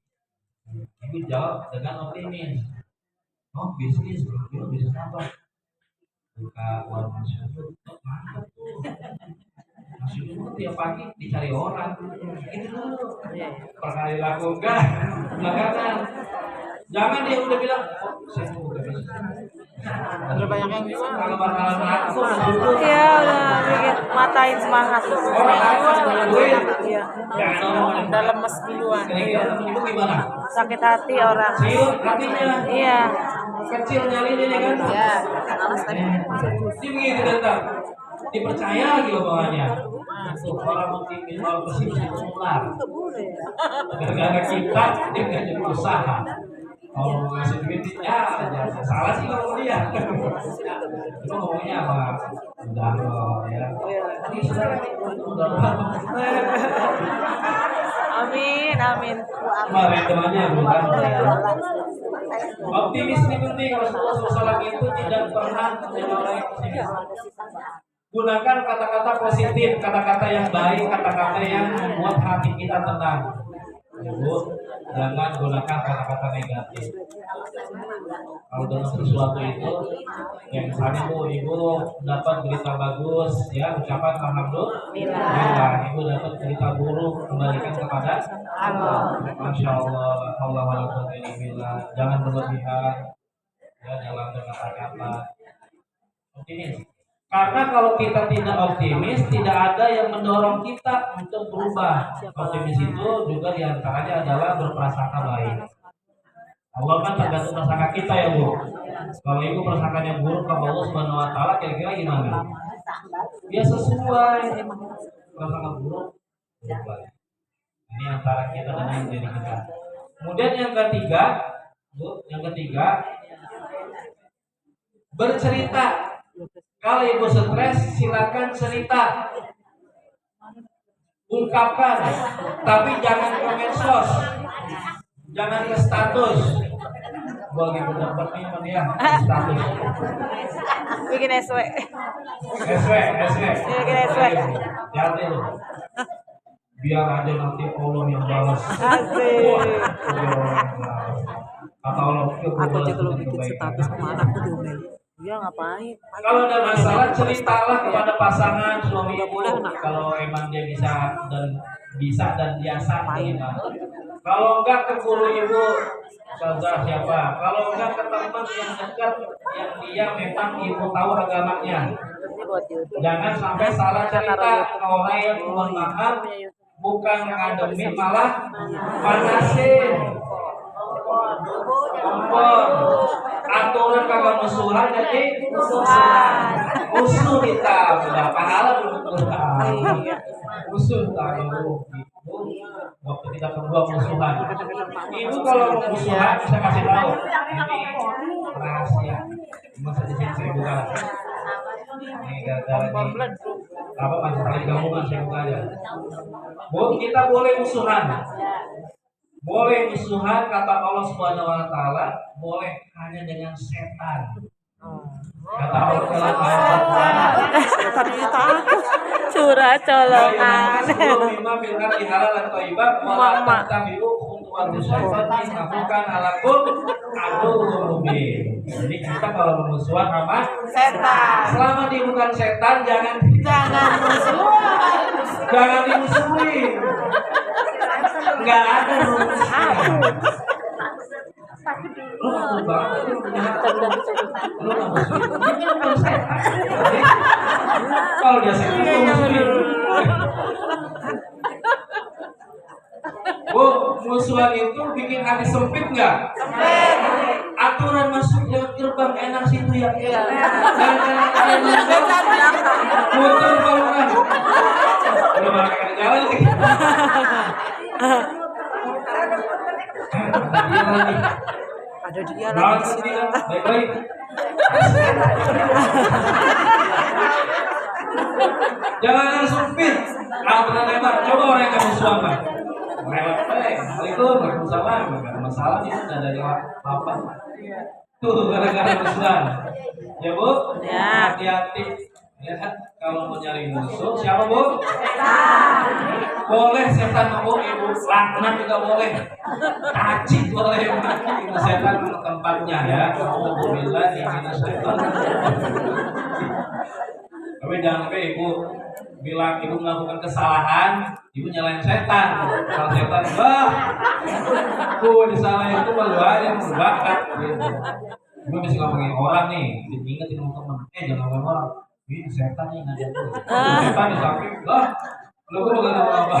Ibu jawab dengan optimis. "Oh, bisnis apa?" "Buka warung nasi uduk." "Mantap tuh. Nasi uduk tiap pagi dicari orang." Itu dulu. Pernah dilakukan belakangan. Jangan dia udah bilang, "Oh, saya mau buka bisnis." Ada banyak yang bilang kalau bakalan laku. Iya, udah bikin matain semangat. Orang punya duit. Iya. Udah lemes duluan. Ibu gimana? Sakit hati orang. Siut hatinya. Iya. Kecil nyalinya ya kan? Iya. Ini begitu datang. Dipercaya lagi omongannya. Orang optimis, orang pesimis itu ular. Gara-gara kita dia nggak jadi usaha. Kalau ngasih duit ya salah sih kalau dia. Itu ngomongnya apa? Udah loh ya. Ini sudah Amin, amin. kemarin temannya bukan. Optimis ini penting. Rasulullah SAW itu tidak pernah menjadi orang yang pesimis. Gunakan kata-kata positif, kata-kata yang baik, kata-kata yang membuat hati kita tenang. Ibu, jangan gunakan kata-kata negatif. Kalau dengan sesuatu itu, ya misalnya ibu dapat berita bagus, ya ucapan alhamdulillah. Ibu dapat berita buruk, kembalikan kepada Allah. Masya Allah, Allah alhamdulillah. Jangan berlebihan, ya dalam berkata-kata. Optimis. Karena kalau kita tidak optimis, tidak ada yang mendorong kita untuk berubah. Optimis itu juga diantaranya adalah berprasangka baik. Allah kan tergantung prasangka kita ya Bu. Kalau ibu prasangkanya buruk ke Allah Subhanahu Wa Taala, kira-kira gimana? Ya sesuai prasangka buruk. Ini antara kita dengan diri kita. Kemudian yang ketiga, Bu, bercerita. Kalau ibu stres, silakan cerita, ungkapkan, tapi jangan ke medsos, jangan ke status. Gua lagi dapat nih dia status. Bikin SW. Bikin SW. Jangan lu. Biar aja nanti Allah yang balas. Asik. Kata Allah, Aku aja kalau bikin status sama anakku diomelin. Dia ngapain? kalau ada masalah ceritalah kepada pasangan suami ibu. Mudah-mudahan, nak. Kalau emang dia bisa dan biasa terima. Kalau enggak ke guru ibu, saudara siapa? Kalau enggak ke teman yang dekat yang dia memang ibu tahu agamanya. Ini buat YouTube. Jangan sampai salah cerita ke orang yang mohon maaf, bukan ngademin malah panasin. Kompor. Aturan kagak musuhan jadi musuh kita udah pahala belum musuh tahu waktu kita kedua musuhan ibu kalau mau musuhan bisa kasih tahu ini rahasia masa di sini saya buka ini gara-gara ini apa masih saling gabungan saya buka aja Bu, kita boleh musuhan. Boleh musuhan kata Allah Subhanahu wa taala, boleh hanya dengan setan. Kata Allah Taala, Curah colongan. Mimma fil ardi halalan thayyiban wa la tattabi'u khutuwati syaitan innahu alakum aduwwum mubin. Jadi kita kalau bermusuhan apa? Setan. Selama dia bukan setan jangan Musuhan. jangan dimusuhin. Enggak ada lu takut banget lu nggak musuhin kalau dia setan lu musuhin. Bu, musuhan itu bikin hati sempit nggak? Sempit. Aturan masuk lewat gerbang enak situ ya. Muter bangunan. Udah malah kagak jalan lagi. Ada dia Nah, lagi di sini. baik-baik. Jangan yang sempit. Aturan lebar. Coba orang yang musuhan Pak. Waalaikumsalam. Gak ada masalah nih, udah dari apa? Tuh gara-gara musuhan. Ya Bu, Ya. hati-hati. Ya kan, kalau mau nyari musuh, siapa Bu? Boleh setan mau ibu, laknat juga boleh. Cacing boleh, itu setan ke tempatnya ya. Alhamdulillah ini setan. Tapi jangan sampai ibu bilang ibu melakukan kesalahan, ibu nyalain setan. Kalau setan, wah, disalahin itu malu aja, bakat. Gitu. Ibu bisa ngomongin orang nih, ingetin teman-teman, jangan ngomongin orang. Ini setan nih ngajak gue. Setan di samping, lah, lu gue bukan apa-apa.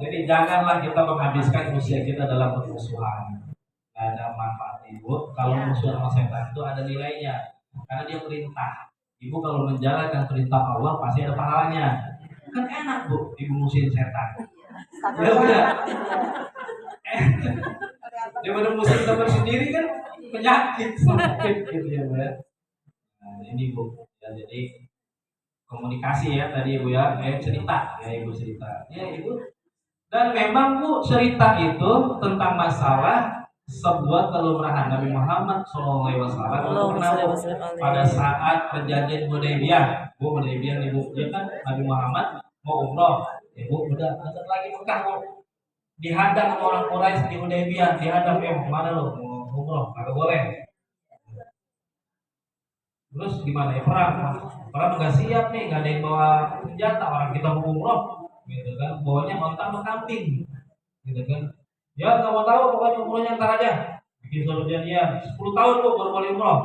Jadi janganlah kita menghabiskan usia kita dalam permusuhan. Gak ada manfaat ibu. Kalau musuh sama setan itu ada nilainya, karena dia perintah. Ibu kalau menjalankan perintah Allah pasti ada pahalanya. Kan enak Bu, ibu musuhin setan. Ya udah. Daripada musuhin teman sendiri kan penyakit sakit gitu ya Bu ya. Nah, ini Bu. Ya, jadi komunikasi ya tadi Ibu ya, cerita ya Ibu cerita. Ya Ibu. Dan memang Bu cerita itu tentang masalah sebuah kelurahan Nabi Muhammad SAW pada saat perjanjian Hudaybiyah. Bu Hudaybiyah Ibu, dia kan Nabi Muhammad mau umroh, Ibu udah dekat lagi Mekah Bu. Dihadang sama orang Quraisy di Hudaybiyah, dihadang kemana lo mau umroh? Kagak boleh. Terus gimana ya perang nggak siap nih, nggak ada yang bawa senjata, orang kita mau umroh, gitu kan, bawanya onta sama kambing, gitu kan. Ya nggak mau tahu, pokoknya umrohnya ntar aja. Bikin suatu perjanjian 10 tahun Bu baru boleh umroh.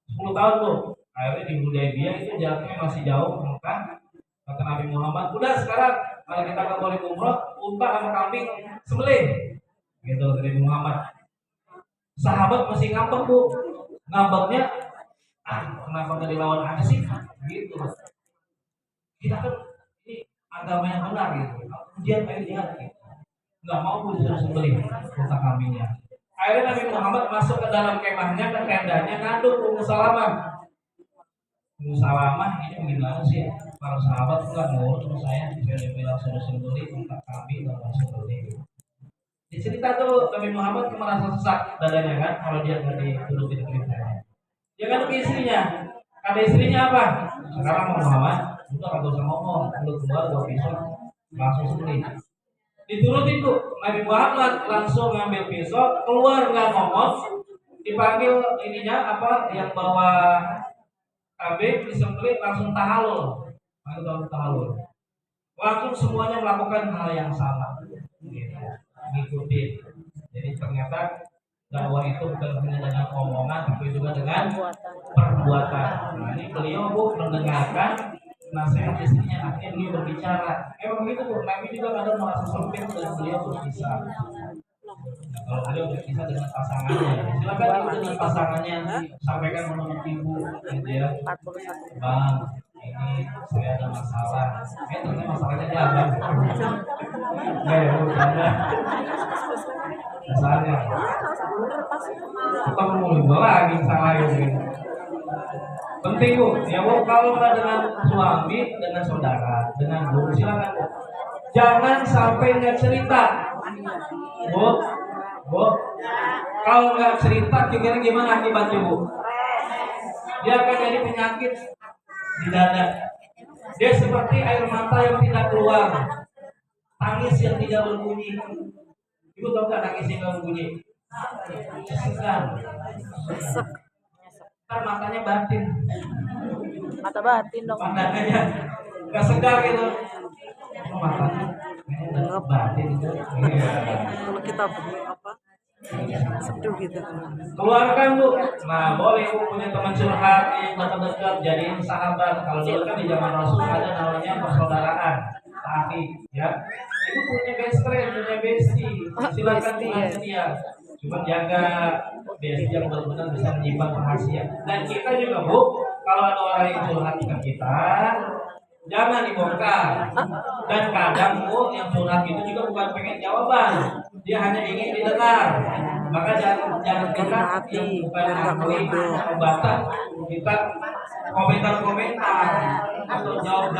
10 tahun Bu. Akhirnya di Hudaybiyah itu jaraknya masih jauh ke Mekah. Kata Nabi Muhammad, udah sekarang kalau kita nggak boleh umroh, unta sama kambing sembelih. Gitu kata Nabi Muhammad. Sahabat masih ngambek Bu. Ngambeknya, kenapa nggak dilawan aja sih? Gitu. Kita kan ini agama yang benar gitu. Ujian kayak dia gitu. Nggak mau disuruh sembelih unta kambingnya. Akhirnya Nabi Muhammad masuk ke dalam kemahnya, ke tendanya, ngandung Ummu Salamah. Ummu Salamah ini gimana sih? Para sahabat nggak nurut sama saya bilang suruh sembelih unta kambing, nggak mau sembelih. Dicerita tuh Nabi Muhammad merasa sesak dadanya kan kalau dia nggak dituruti di perintahnya. Dia kan ke istrinya, kata istrinya apa? Sekarang Muhammad, udah kagak usah ngomong, lu keluar gua pisau langsung sembelih. Diturutin tuh Nabi Muhammad langsung ngambil pisau keluar nggak ngomong, dipanggil ininya apa yang bawa kambing disembelih langsung tahalul, langsung semuanya melakukan hal yang sama, gitu. Ngikutin. Jadi ternyata dakwah itu bukan hanya dengan omongan tapi juga dengan perbuatan. Nah ini beliau bu mendengarkan nasihat istrinya, akhirnya beliau berbicara. Emang begitu bu, Nabi juga kadang merasa sempit dan beliau berkisah. Nah, kalau beliau berkisah dengan pasangannya, silakan ibu dengan pasangannya sampaikan menurut ibu, gitu ya. Bang, ini saya ada masalah. Ternyata masalahnya dia abang. Ya, bercanda. Masalahnya. Kita mau lagi salah ini. Penting bu, ya bu, kalau nggak dengan suami, dengan saudara, dengan guru silakan bu. Jangan sampai nggak cerita, bu. Kalau nggak cerita, kira-kira gimana akibatnya bu? Dia akan jadi penyakit di dada. Dia seperti air mata yang tidak keluar, tangis yang tidak berbunyi. Ibu tahu nggak tangis yang tidak berbunyi? Segan. Kan matanya batin. Mata batin dong. Matanya nggak segar gitu. Matanya nggak batin gitu. Kalau kita apa? Seduh gitu. Keluarkan bu. Nah boleh bu punya teman curhat yang dekat-dekat, jadiin sahabat. Kalau dulu kan di zaman Rasul ada namanya persaudaraan, tahi, ya. Ibu punya best friend, punya bestie, silakan curhat dia. Cuma jaga bestie yang benar-benar bisa menyimpan rahasia. Dan kita juga bu, kalau ada orang yang curhat ke kita, jangan dibongkar. Dan kadang bu yang curhat itu juga bukan pengen jawaban, dia hanya ingin didengar. Maka jangan kita yang bukan ahli pengobatan, kita komentar atau jawab.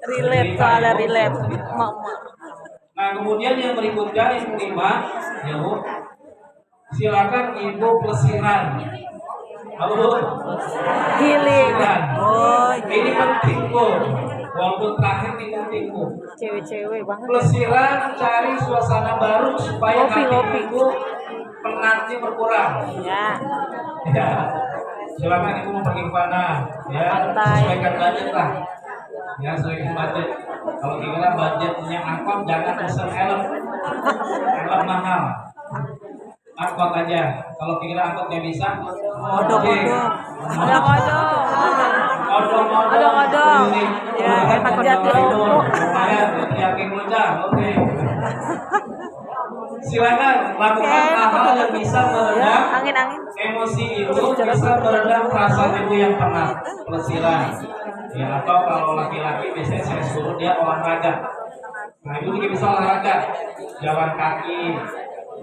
Relate soalnya relate. Mama. Nah kemudian yang berikutnya yang kelima, ya bu, silakan ibu pelesiran. Apa bu? Healing. Oh, Ini penting bu. Walaupun terakhir ini penting bu. Cewek-cewek banget. Pelesiran cari suasana baru supaya Ngopi. ibu penatnya berkurang. Ya. Ya. Silakan ibu mau pergi kemana? Ya. Pantai. Sesuaikan budget lah. Ya sesuaikan budget. Kalau kira budgetnya angkot jangan pesen helm. Helm mahal. Angkot aja. Kalau kira angkot nggak bisa, Odong-odong. Odong-odong. Ya, enak Jatiromo. Lumayan, yakin muncul. Oke. Silakan lakukan hal-hal yang bisa meredam Angin-angin. emosi ibu, bisa meredam perasaan ibu yang penat, pelesiran. Ya atau kalau laki-laki biasanya saya suruh dia olahraga. Nah ibu juga bisa olahraga, jalan kaki,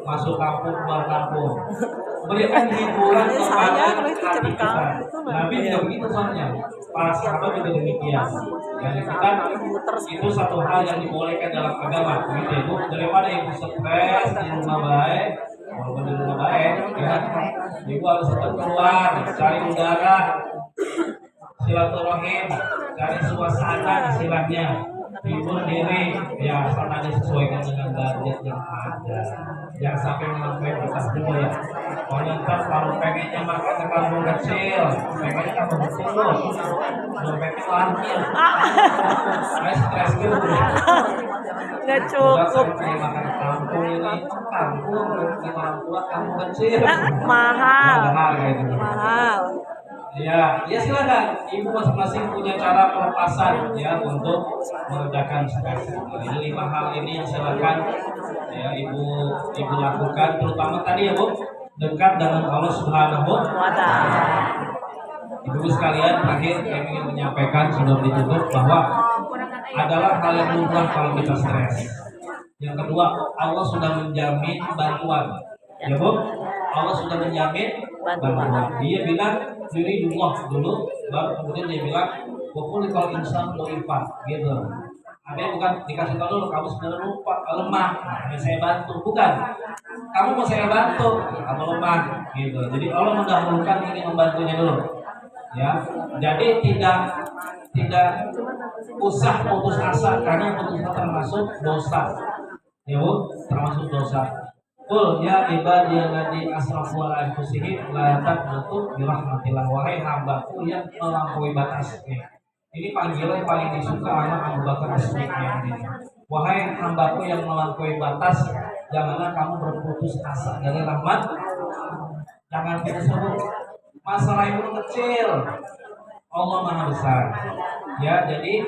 masuk kampung, keluar kampung. Berikan hiburan kepada hati kita. Nabi tidak begitu soalnya. Para sahabat juga demikian. Dan kita itu satu hal yang dibolehkan dalam agama. Begitu ibu. Daripada ibu stres di rumah baik, walaupun di rumah baik, ya, ibu harus tetap keluar, cari udara, silaturahim, cari suasana istilahnya. Hibur diri, ya sama disesuaikan dengan budget yang ada. Jangan sampai melampaui batas dulu ya. Pokoknya ntar kalau pengennya makan ke kampung kecil, pengennya kampung kecil loh, dompetnya lancil. Saya stres dulu. Nggak cukup. Saya makan kampung ini, kampung orang tua kampung kecil. Mahal. Gitu. Mahal. Ya silakan. Ibu masing-masing punya cara pelepasan ya untuk meredakan stres. Jadi 5 hal ini yang silakan ya ibu lakukan, terutama tadi ya bu, dekat dengan Allah Subhanahu wa Ta'ala. Ibu sekalian, terakhir kami ingin menyampaikan sebelum ditutup bahwa adalah hal yang lumrah kalau kita stres. Yang kedua, Allah sudah menjamin bantuan. Ya Bu, Allah sudah menjamin bantuan. Dia bilang diri Allah dulu, baru kemudian dia bilang wakul kalau insan doifat gitu. Ada yang bukan dikasih tahu dulu kamu sebenarnya lupa lemah, nah, saya bantu bukan. Kamu mau saya bantu, kamu lemah gitu. Jadi Allah mendahulukan ingin membantunya dulu. Ya, jadi tidak usah putus asa karena putus asa termasuk dosa. Ya Bu, termasuk dosa. Qul ya ibadiyalladzina asrafu ala anfusihim la taqnatu bi rahmatillah, wahai hambaku yang melampaui batas. Ini panggilan yang paling disuka sama Abu Bakar As-Siddiq ini. Wahai hambaku yang melampaui batas, janganlah kamu berputus asa dari rahmat. Jangan putus asa. Masalah itu kecil, Allah Maha Besar. Ya, jadi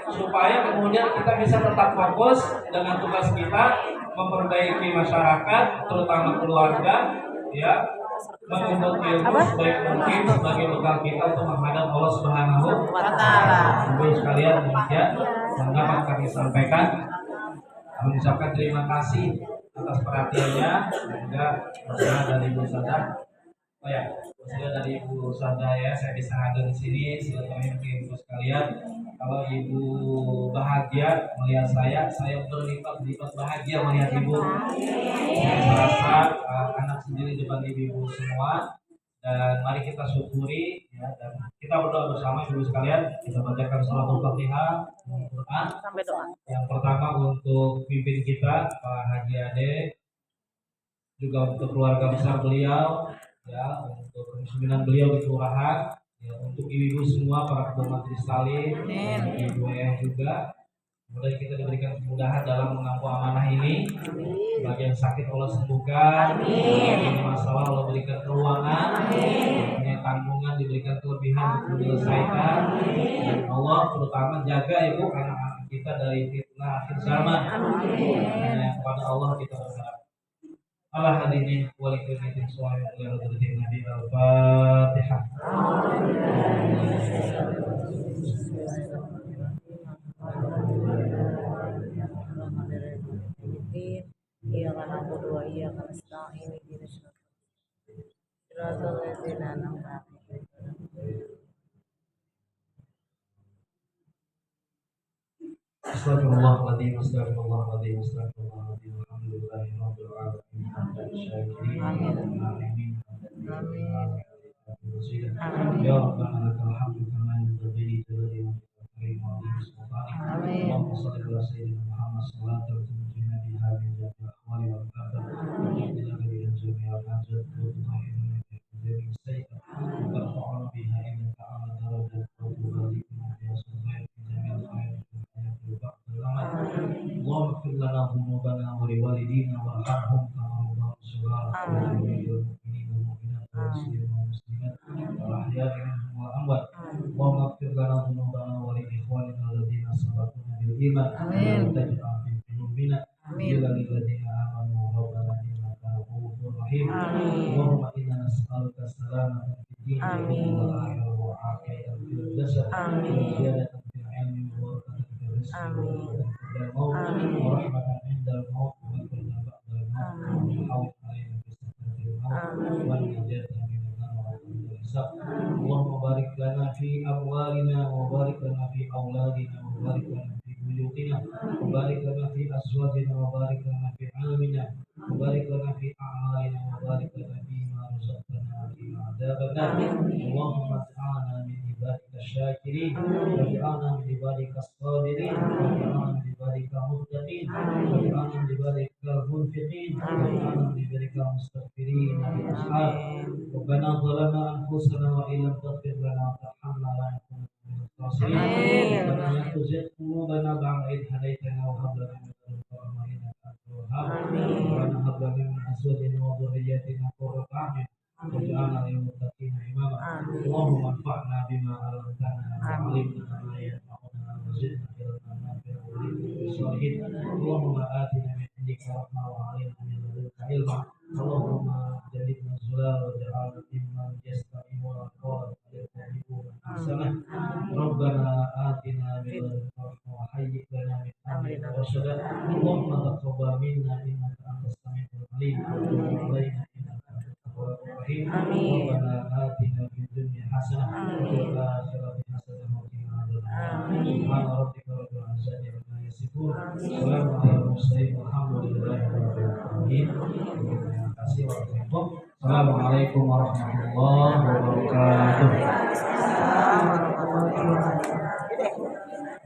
supaya kemudian kita bisa tetap fokus dengan tugas kita memperbaiki masyarakat, terutama keluarga, ya, menuntut ilmu sebaik mungkin sebagai bekal kita untuk menghadap Allah Subhanahu wa Ta'ala. Ibu sekalian, demikian yang dapat kami sampaikan. Kami ucapkan terima kasih atas perhatiannya, juga bersama dari Ibu Sada. Oh ya, saya dari Ibu Sada ya, saya bisa hadir di sini. Silaturahmi ke Ibu sekalian. Kalau Ibu bahagia melihat saya berlipat-lipat bahagia melihat Ibu. Saya merasa anak sendiri depan Ibu semua. Dan mari kita syukuri ya, dan kita berdoa bersama Ibu sekalian. Kita bacakan Suratul Fatihah, Al-Quran. Yang pertama untuk pimpin kita Pak Haji Ade, juga untuk keluarga besar beliau, ya, untuk kemiskinan beliau di kelurahan, ya, untuk ibu-ibu semua para ketua majelis taklim, ibu ayah juga. Kemudian kita diberikan kemudahan dalam mengampu amanah ini. Bagi yang sakit Allah sembuhkan, bagi yang masalah Allah berikan keruangan, punya tanggungan diberikan kelebihan untuk menyelesaikan. Dan Allah terutama jaga ibu anak-anak kita dari fitnah akhir zaman. Hanya kepada Allah kita berharap. Allah hadirin wali kalimatin suami oleh hadratin Nabi Al-Fatihah. Iya karena berdua iya karena sedang ini di siratal ladzina an'amta Astagfirullahaladzim, astagfirullahaladzim, astagfirullahaladzim. Alhamdulillahi rabbil alamin. Syakirin, amin. Ya Rabbana lakal hamdu kama yanbaghi li jalali wajhika wa li sultanik. Allahumma shalli ala sayyidina Muhammad sallallahu alaihi wa sallam biha min jami'il ahwali wal afat. Wa min jami'il hajat wa tutahhiruna min jami'is sayyi'at. Wa tarfa'una biha innaka a'la darajat wa tubalikuna biha subhanahu min jami'il khairat. اللهم اغفر لنا ذنوبنا ولوالدينا وارحمهم كما ربنا صغارا. للمؤمنين والمؤمنات والمسلمين والمسلمات والاحياء منهم والاموات. اللهم اغفر لنا ذنوبنا ولاخواننا الذين سبقونا بالايمان ولا تجعل في قلوبنا غلا للذين امنوا ربنا انك رؤوف رحيم. اللهم انا نسالك السلامه في الدين والاخره وعافيه في الجسد وزياده في العلم وبركه في الرزق ورحمة عند الموت وفرجا بعد الموت وحول علينا في سكرة الموت والنجاة من النار وعذاب الحساب. اللهم بارك لنا في أموالنا وبارك لنا في أولادنا وبارك لنا في بيوتنا وبارك لنا في أزواجنا وبارك لنا في علمنا وبارك لنا في أعمالنا وبارك لنا فيما رزقتنا وقنا عذاب النار. اللهم اجعلنا من عبادك الشاكرين واجعلنا من عبادك الصابرين واجعلنا من عبادك المتقين واجعلنا من عبادك المنفقين واجعلنا من عبادك المستغفرين بالأسحار. ربنا ظلمنا أنفسنا وإن لم تغفر لنا وترحمنا لنكونن من الخاسرين. ربنا لا تزغ قلوبنا بعد إذ هديتنا وهب لنا من لدنك رحمة إنك أنت الوهاب. ربنا هب لنا من أزواجنا وذرياتنا قرة أعين واجعلنا للمتقين إماما. اللهم انفعنا بما علمتنا وعلمنا ما ينفعنا وزدنا علما نافعا الصالحين. اللهم آتنا من عندك رحمة وعلمنا من لدنك علما. اللهم جنبنا الزلال واجعلنا ممن يستمعون القول Rahim. Amin. Rabbana atina fid dunya hasanah wa fil akhirati hasanah wa qina adzabannar. Subhana rabbika rabbil izzati amma yasifun. Wassalamu alal mursalin walhamdulillahi rabbil alamin. Terima kasih warahmatullahi. Assalamualaikum warahmatullahi wabarakatuh.